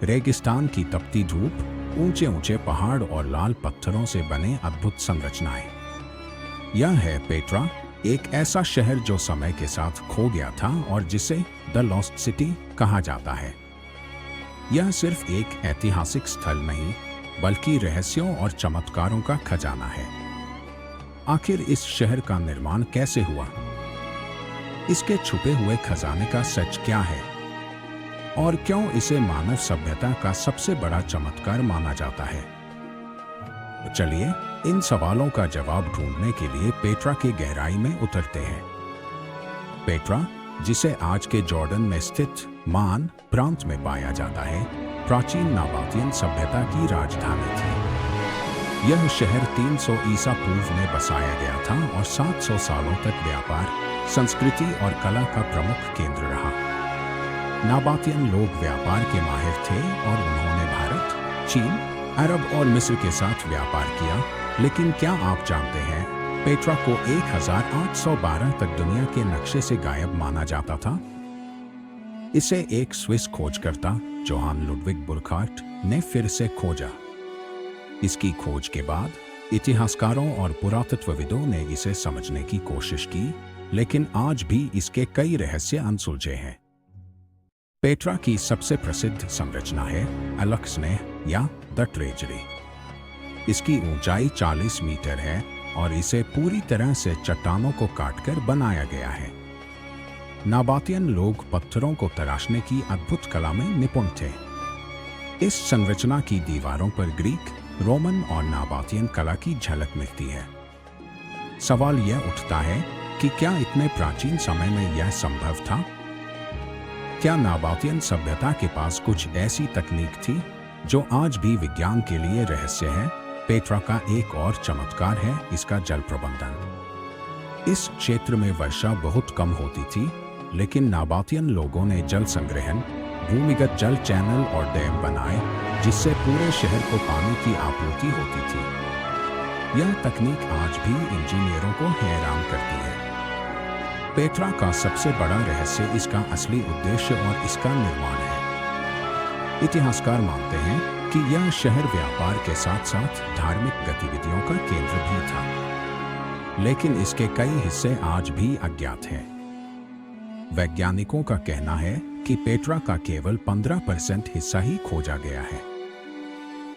रेगिस्तान की तपती धूप, ऊंचे ऊंचे पहाड़ और लाल पत्थरों से बने अद्भुत संरचनाएं। यह है पेट्रा, एक ऐसा शहर जो समय के साथ खो गया था और जिसे द लॉस्ट सिटी कहा जाता है। यह सिर्फ एक ऐतिहासिक स्थल नहीं, बल्कि रहस्यों और चमत्कारों का खजाना है। आखिर इस शहर का निर्माण कैसे हुआ? इसके छुपे हुए खजाने का सच क्या है? और क्यों इसे मानव सभ्यता का सबसे बड़ा चमत्कार माना जाता है? चलिए इन सवालों का जवाब ढूंढने के लिए पेट्रा की गहराई में उतरते हैं। पेट्रा, जिसे आज के जॉर्डन में स्थित मान प्रांत में पाया जाता है, प्राचीन नाबातियन सभ्यता की राजधानी थी। यह शहर 300 ईसा पूर्व में बसाया गया था और 700 सालों तक व्यापार, संस्कृति और कला का प्रमुख केंद्र रहा। नाबातियन लोग व्यापार के माहिर थे और उन्होंने भारत, चीन, अरब और मिस्र के साथ व्यापार किया। लेकिन क्या आप जानते हैं, पेट्रा को 1812 तक दुनिया के नक्शे से गायब माना जाता था। इसे एक स्विस खोजकर्ता जोहान लुडविग बुरखार्ट ने फिर से खोजा। इसकी खोज के बाद इतिहासकारों और पुरातत्वविदों ने इसे समझने की कोशिश की, लेकिन आज भी इसके कई रहस्य अनसुलझे हैं। पेट्रा की सबसे प्रसिद्ध संरचना है अलक्सने या द ट्रेजरी। इसकी ऊंचाई 40 मीटर है और इसे पूरी तरह से चट्टानों को काटकर बनाया गया है। नाबातियन लोग पत्थरों को तराशने की अद्भुत कला में निपुण थे। इस संरचना की दीवारों पर ग्रीक, रोमन और नाबातियन कला की झलक मिलती है। सवाल यह उठता है कि क्या इतने प्राचीन समय में यह संभव था? क्या नाबातियन सभ्यता के पास कुछ ऐसी तकनीक थी जो आज भी विज्ञान के लिए रहस्य है? पेट्रा का एक और चमत्कार है इसका जल प्रबंधन। इस क्षेत्र में वर्षा बहुत कम होती थी, लेकिन नाबातियन लोगों ने जल संग्रहण, भूमिगत जल चैनल और डैम बनाए, जिससे पूरे शहर को पानी की आपूर्ति होती थी। यह तकनीक आज भी इंजीनियरों को हैरान करती है। पेट्रा का सबसे बड़ा रहस्य इसका असली उद्देश्य और इसका निर्माण है। इतिहासकार मानते हैं कि यह शहर व्यापार के साथ साथ धार्मिक गतिविधियों का केंद्र भी था, लेकिन इसके कई हिस्से आज भी अज्ञात हैं। वैज्ञानिकों का कहना है कि पेट्रा का केवल 15% हिस्सा ही खोजा गया है।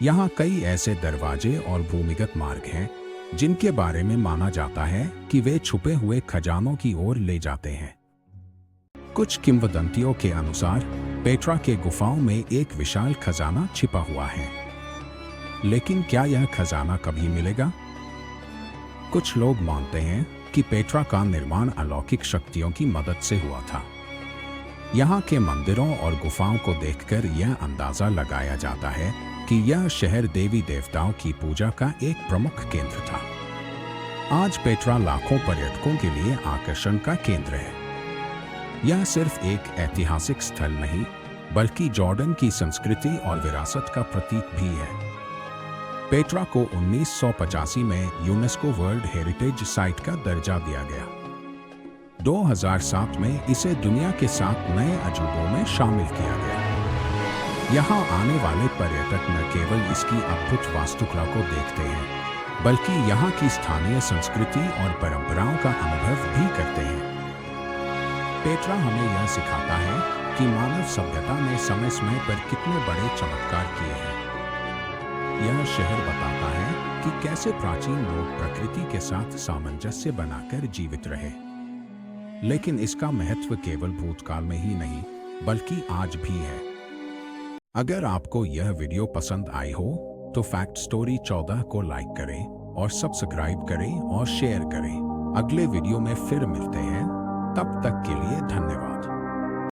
यहाँ कई ऐसे दरवाजे और भूमिगत मार्ग हैं जिनके बारे में माना जाता है कि वे छुपे हुए खजानों की ओर ले जाते हैं। कुछ किंवदंतियों के अनुसार पेट्रा के गुफाओं में एक विशाल खजाना छिपा हुआ है, लेकिन क्या यह खजाना कभी मिलेगा? कुछ लोग मानते हैं कि पेट्रा का निर्माण अलौकिक शक्तियों की मदद से हुआ था। यहाँ के मंदिरों और गुफाओं को देखकर यह अंदाजा लगाया जाता है कि यह शहर देवी देवताओं की पूजा का एक प्रमुख केंद्र था। आज पेट्रा लाखों पर्यटकों के लिए आकर्षण का केंद्र है। यह सिर्फ एक ऐतिहासिक स्थल नहीं, बल्कि जॉर्डन की संस्कृति और विरासत का प्रतीक भी है। पेट्रा को 1985 में यूनेस्को वर्ल्ड हेरिटेज साइट का दर्जा दिया गया। 2007 में इसे दुनिया के 7 नए अजूबों में शामिल किया गया। यहाँ आने वाले पर्यटक न केवल इसकी अद्भुत वास्तुकला को देखते हैं, बल्कि यहाँ की स्थानीय संस्कृति और परंपराओं का अनुभव भी करते हैं। पेट्रा हमें यह सिखाता है कि मानव सभ्यता ने समय समय पर कितने बड़े चमत्कार किए हैं। यह शहर बताता है कि कैसे प्राचीन लोग प्रकृति के साथ सामंजस्य बनाकर जीवित रहे। लेकिन इसका महत्व केवल भूतकाल में ही नहीं, बल्कि आज भी है। अगर आपको यह वीडियो पसंद आई हो तो फैक्ट स्टोरी 14 को लाइक करें और सब्सक्राइब करें और शेयर करें। अगले वीडियो में फिर मिलते हैं, तब तक के लिए धन्यवाद।